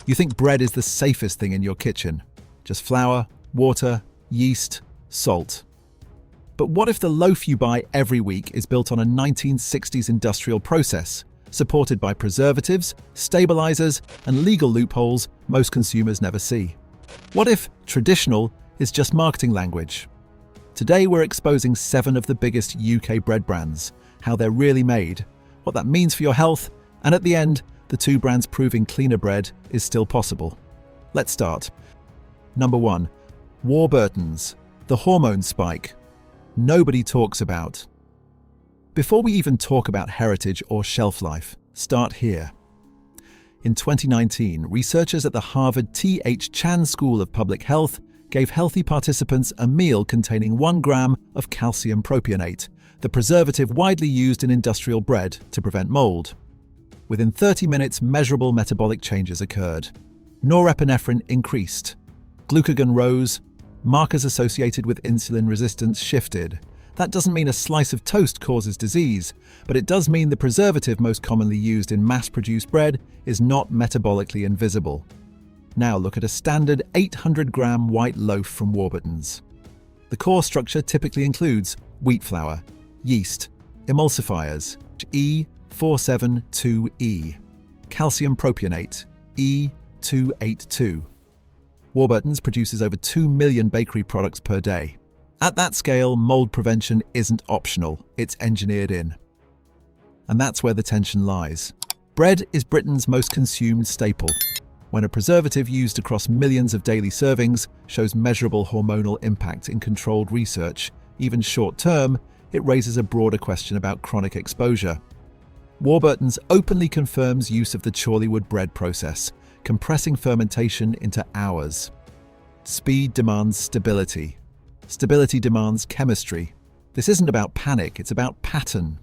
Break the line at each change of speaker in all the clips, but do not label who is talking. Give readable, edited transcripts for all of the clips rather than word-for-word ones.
You think bread is the safest thing in your kitchen. Just flour, water, yeast, salt. But what if the loaf you buy every week is built on a 1960s industrial process, supported by preservatives, stabilizers, and legal loopholes most consumers never see? What if traditional is just marketing language? Today we're exposing 7 of the biggest UK bread brands, how they're really made, what that means for your health, and at the end, the 2 brands proving cleaner bread is still possible. Let's start. Number 1. Warburtons, the hormone spike. Nobody talks about. Before we even talk about heritage or shelf life, start here. In 2019, researchers at the Harvard T.H. Chan School of Public Health gave healthy participants a meal containing 1 gram of calcium propionate, the preservative widely used in industrial bread to prevent mold. Within 30 minutes, measurable metabolic changes occurred. Norepinephrine increased. Glucagon rose. Markers associated with insulin resistance shifted. That doesn't mean a slice of toast causes disease, but it does mean the preservative most commonly used in mass-produced bread is not metabolically invisible. Now look at a standard 800-gram white loaf from Warburtons. The core structure typically includes wheat flour, yeast, emulsifiers, E282, calcium propionate, E282. Warburtons produces over 2 million bakery products per day. At that scale, mold prevention isn't optional, it's engineered in. And that's where the tension lies. Bread is Britain's most consumed staple. When a preservative used across millions of daily servings shows measurable hormonal impact in controlled research, even short-term, it raises a broader question about chronic exposure. Warburtons openly confirms use of the Chorleywood Bread Process, compressing fermentation into hours. Speed demands stability. Stability demands chemistry. This isn't about panic, it's about pattern.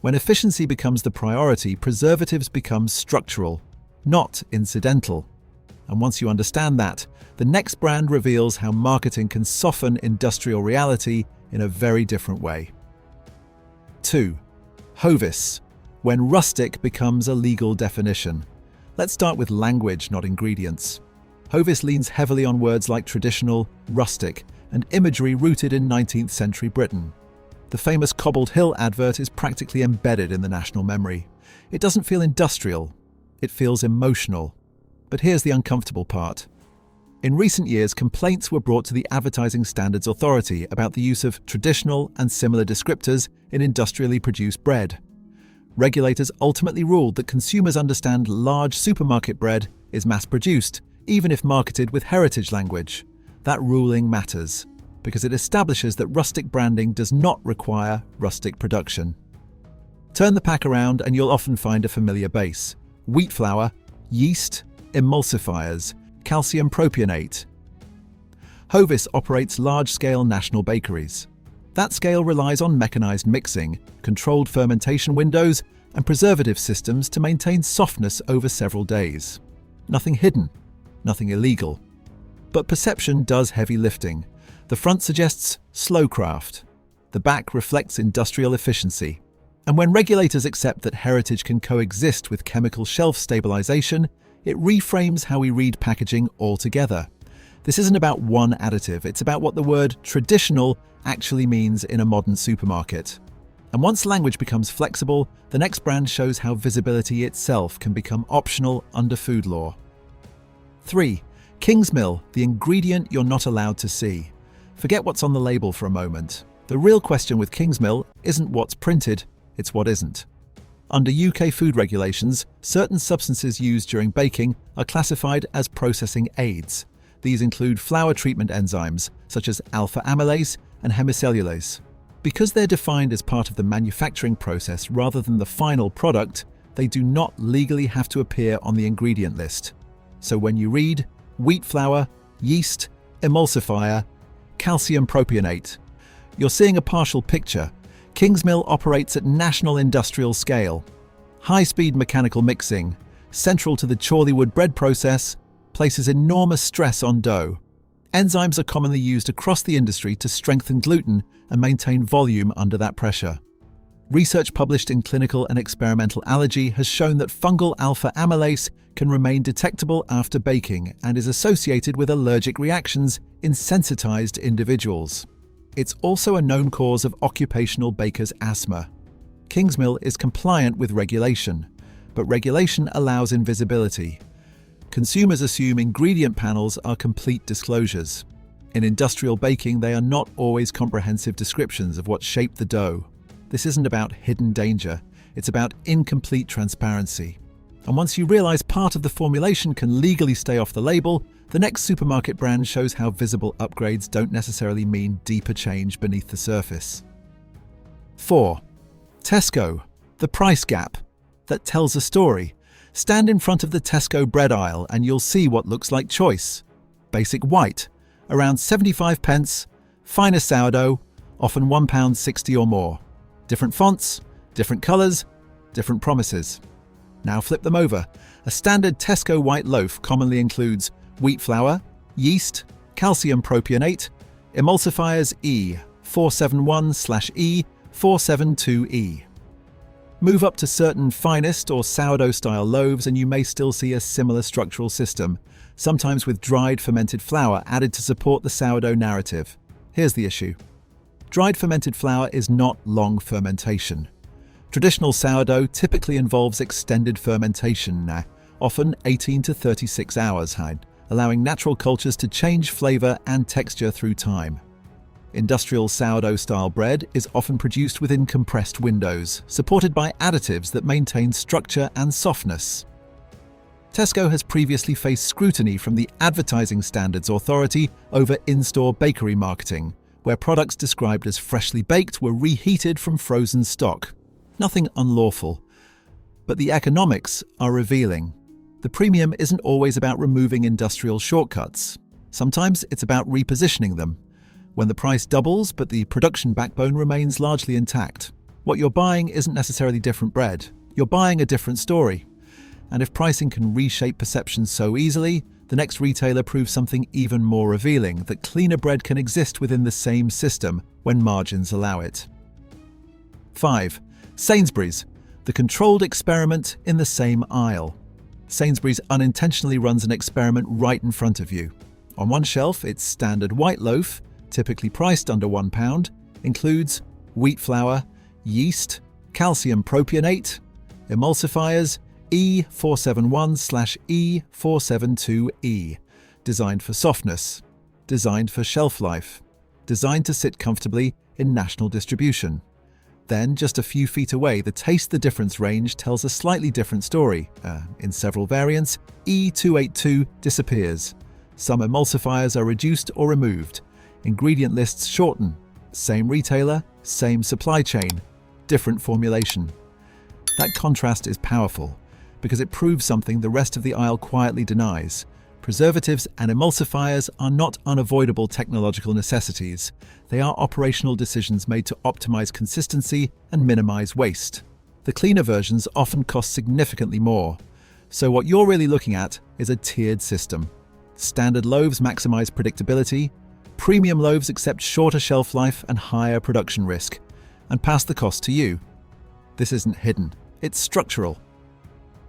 When efficiency becomes the priority, preservatives become structural, not incidental. And once you understand that, the next brand reveals how marketing can soften industrial reality in a very different way. 2. Hovis, when rustic becomes a legal definition. Let's start with language, not ingredients. Hovis leans heavily on words like traditional, rustic, and imagery rooted in 19th century Britain. The famous Cobbled Hill advert is practically embedded in the national memory. It doesn't feel industrial, it feels emotional. But here's the uncomfortable part. In recent years, complaints were brought to the Advertising Standards Authority about the use of traditional and similar descriptors in industrially produced bread. Regulators ultimately ruled that consumers understand large supermarket bread is mass-produced, even if marketed with heritage language. That ruling matters, because it establishes that rustic branding does not require rustic production. Turn the pack around and you'll often find a familiar base. Wheat flour, yeast, emulsifiers, calcium propionate. Hovis operates large-scale national bakeries. That scale relies on mechanized mixing, controlled fermentation windows, and preservative systems to maintain softness over several days. Nothing hidden, nothing illegal. But perception does heavy lifting. The front suggests slow craft. The back reflects industrial efficiency. And when regulators accept that heritage can coexist with chemical shelf stabilization, it reframes how we read packaging altogether. This isn't about one additive, it's about what the word traditional actually means in a modern supermarket. And once language becomes flexible, the next brand shows how visibility itself can become optional under food law. 3. Kingsmill, the ingredient you're not allowed to see. Forget what's on the label for a moment. The real question with Kingsmill isn't what's printed, it's what isn't. Under UK food regulations, certain substances used during baking are classified as processing aids. These include flour treatment enzymes, such as alpha amylase and hemicellulase. Because they're defined as part of the manufacturing process rather than the final product, they do not legally have to appear on the ingredient list. So when you read wheat flour, yeast, emulsifier, calcium propionate, you're seeing a partial picture. Kingsmill operates at national industrial scale. High-speed mechanical mixing, central to the Chorleywood bread process, places enormous stress on dough. Enzymes are commonly used across the industry to strengthen gluten and maintain volume under that pressure. Research published in Clinical and Experimental Allergy has shown that fungal alpha amylase can remain detectable after baking and is associated with allergic reactions in sensitized individuals. It's also a known cause of occupational bakers' asthma. Kingsmill is compliant with regulation, but regulation allows invisibility. Consumers assume ingredient panels are complete disclosures. In industrial baking, they are not always comprehensive descriptions of what shaped the dough. This isn't about hidden danger, it's about incomplete transparency. And once you realize part of the formulation can legally stay off the label, the next supermarket brand shows how visible upgrades don't necessarily mean deeper change beneath the surface. 4. Tesco, the price gap that tells a story. Stand in front of the Tesco bread aisle and you'll see what looks like choice. Basic white, around 75 pence, finer sourdough, often £1.60 or more. Different fonts, different colours, different promises. Now flip them over. A standard Tesco white loaf commonly includes wheat flour, yeast, calcium propionate, emulsifiers E282E472E. Move up to certain finest or sourdough-style loaves and you may still see a similar structural system, sometimes with dried fermented flour added to support the sourdough narrative. Here's the issue. Dried fermented flour is not long fermentation. Traditional sourdough typically involves extended fermentation, often 18 to 36 hours, allowing natural cultures to change flavor and texture through time. Industrial sourdough-style bread is often produced within compressed windows, supported by additives that maintain structure and softness. Tesco has previously faced scrutiny from the Advertising Standards Authority over in-store bakery marketing, where products described as freshly baked were reheated from frozen stock. Nothing unlawful. But the economics are revealing. The premium isn't always about removing industrial shortcuts. Sometimes it's about repositioning them. When the price doubles but the production backbone remains largely intact. What you're buying isn't necessarily different bread. You're buying a different story. And if pricing can reshape perceptions so easily, the next retailer proves something even more revealing, that cleaner bread can exist within the same system when margins allow it. 5. Sainsbury's, the controlled experiment in the same aisle. Sainsbury's unintentionally runs an experiment right in front of you. On one shelf, its standard white loaf, typically priced under £1, includes wheat flour, yeast, calcium propionate, emulsifiers, E471/E472E, designed for softness, designed for shelf life, designed to sit comfortably in national distribution. Then, just a few feet away, the Taste the Difference range tells a slightly different story. In several variants, E282 disappears. Some emulsifiers are reduced or removed. Ingredient lists shorten. Same retailer, same supply chain, different formulation. That contrast is powerful, because it proves something the rest of the aisle quietly denies. Preservatives and emulsifiers are not unavoidable technological necessities. They are operational decisions made to optimize consistency and minimize waste. The cleaner versions often cost significantly more. So what you're really looking at is a tiered system. Standard loaves maximize predictability. Premium loaves accept shorter shelf life and higher production risk, and pass the cost to you. This isn't hidden, it's structural.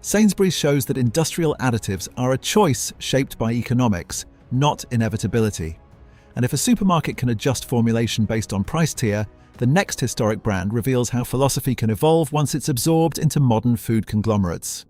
Sainsbury's shows that industrial additives are a choice shaped by economics, not inevitability. And if a supermarket can adjust formulation based on price tier, the next historic brand reveals how philosophy can evolve once it's absorbed into modern food conglomerates.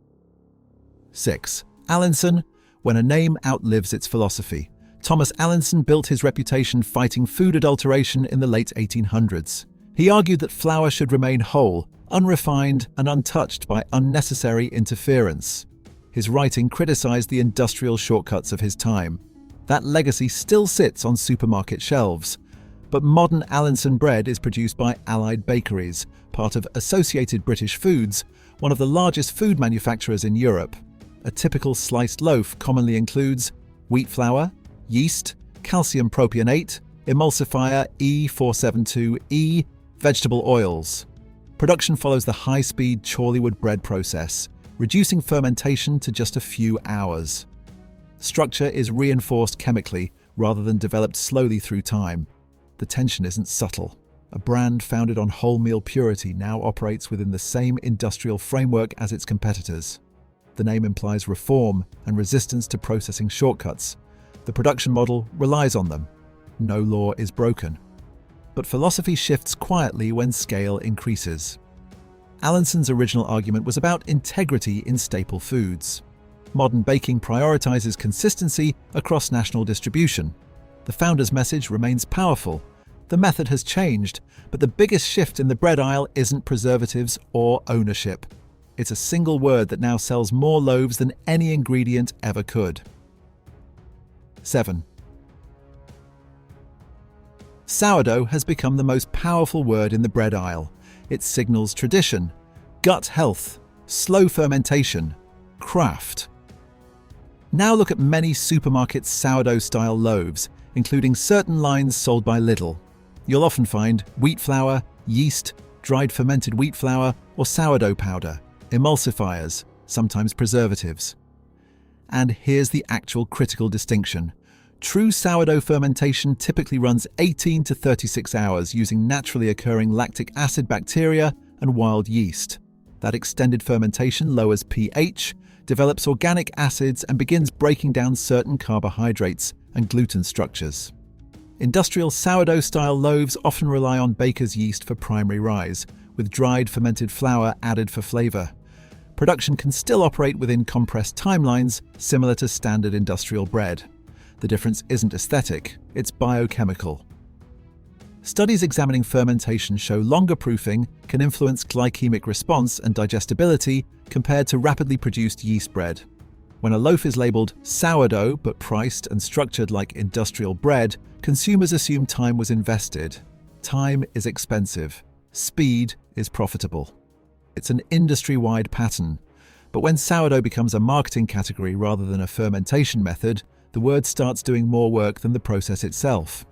6. Allinson, when a name outlives its philosophy. Thomas Allinson built his reputation fighting food adulteration in the late 1800s. He argued that flour should remain whole, unrefined and untouched by unnecessary interference. His writing criticized the industrial shortcuts of his time. That legacy still sits on supermarket shelves. But modern Allinson bread is produced by Allied Bakeries, part of Associated British Foods, one of the largest food manufacturers in Europe. A typical sliced loaf commonly includes wheat flour, yeast, calcium propionate, emulsifier E472E, vegetable oils. Production follows the high-speed Chorleywood Bread Process, reducing fermentation to just a few hours. Structure is reinforced chemically rather than developed slowly through time. The tension isn't subtle. a brand founded on wholemeal purity, now operates within the same industrial framework as its competitors. The name implies reform and resistance to processing shortcuts. The production model relies on them. No law is broken. But philosophy shifts quietly when scale increases. Allinson's original argument was about integrity in staple foods. Modern baking prioritizes consistency across national distribution. The founder's message remains powerful. The method has changed, but the biggest shift in the bread aisle isn't preservatives or ownership. It's a single word that now sells more loaves than any ingredient ever could. 7. Sourdough has become the most powerful word in the bread aisle. It signals tradition, gut health, slow fermentation, craft. Now look at many supermarket sourdough-style loaves, including certain lines sold by Lidl. You'll often find wheat flour, yeast, dried fermented wheat flour, or sourdough powder, emulsifiers, sometimes preservatives. And here's the actual critical distinction. True sourdough fermentation typically runs 18 to 36 hours using naturally occurring lactic acid bacteria and wild yeast. That extended fermentation lowers pH, develops organic acids, and begins breaking down certain carbohydrates and gluten structures. Industrial sourdough-style loaves often rely on baker's yeast for primary rise, with dried fermented flour added for flavor. Production can still operate within compressed timelines similar to standard industrial bread. The difference isn't aesthetic, it's biochemical. Studies examining fermentation show longer proofing can influence glycemic response and digestibility compared to rapidly produced yeast bread. When a loaf is labeled sourdough but priced and structured like industrial bread, consumers assume time was invested. Time is expensive. Speed is profitable. It's an industry-wide pattern. But when sourdough becomes a marketing category rather than a fermentation method, the word starts doing more work than the process itself.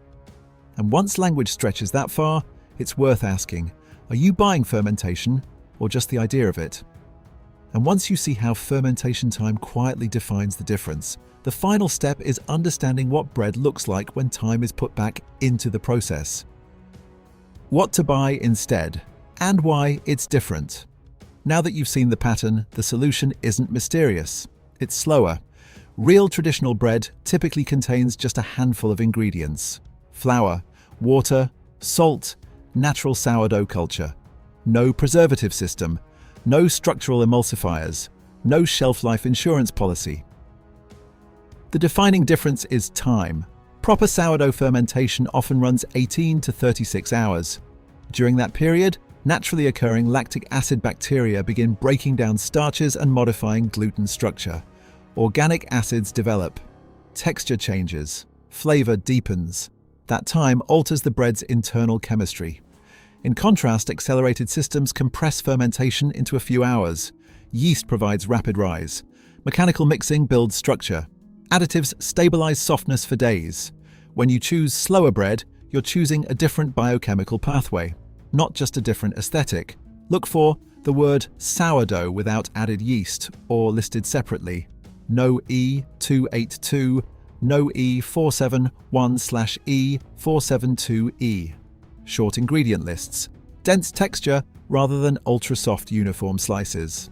And once language stretches that far, it's worth asking, are you buying fermentation or just the idea of it? And once you see how fermentation time quietly defines the difference, the final step is understanding what bread looks like when time is put back into the process. What to buy instead, and why it's different. Now that you've seen the pattern, the solution isn't mysterious. It's slower. Real traditional bread typically contains just a handful of ingredients: flour, water, salt, natural sourdough culture. No preservative system, no structural emulsifiers, no shelf life insurance policy. The defining difference is time. Proper sourdough fermentation often runs 18 to 36 hours. During that period, naturally occurring lactic acid bacteria begin breaking down starches and modifying gluten structure. Organic acids develop. Texture changes. Flavor deepens. That time alters the bread's internal chemistry. In contrast, accelerated systems compress fermentation into a few hours. Yeast provides rapid rise. Mechanical mixing builds structure. Additives stabilize softness for days. When you choose slower bread, you're choosing a different biochemical pathway, not just a different aesthetic. Look for the word sourdough without added yeast, or listed separately. No E282, no E471/E472E. Short ingredient lists. Dense texture rather than ultra-soft uniform slices.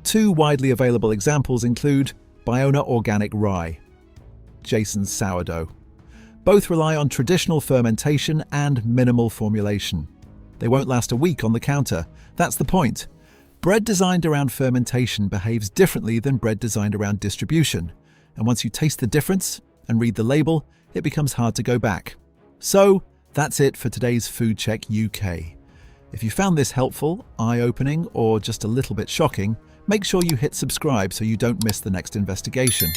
Two widely available examples include Biona Organic Rye, Jason's Sourdough. Both rely on traditional fermentation and minimal formulation. They won't last a week on the counter. That's the point. Bread designed around fermentation behaves differently than bread designed around distribution. And once you taste the difference and read the label, it becomes hard to go back. So, that's it for today's Food Check UK. If you found this helpful, eye-opening, or just a little bit shocking, make sure you hit subscribe so you don't miss the next investigation.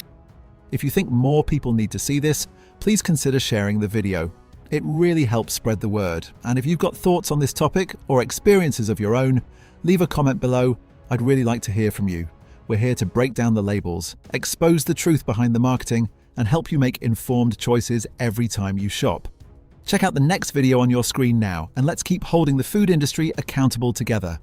If you think more people need to see this, please consider sharing the video. It really helps spread the word. And if you've got thoughts on this topic or experiences of your own, leave a comment below. I'd really like to hear from you. We're here to break down the labels, expose the truth behind the marketing, and help you make informed choices every time you shop. Check out the next video on your screen now, and let's keep holding the food industry accountable together.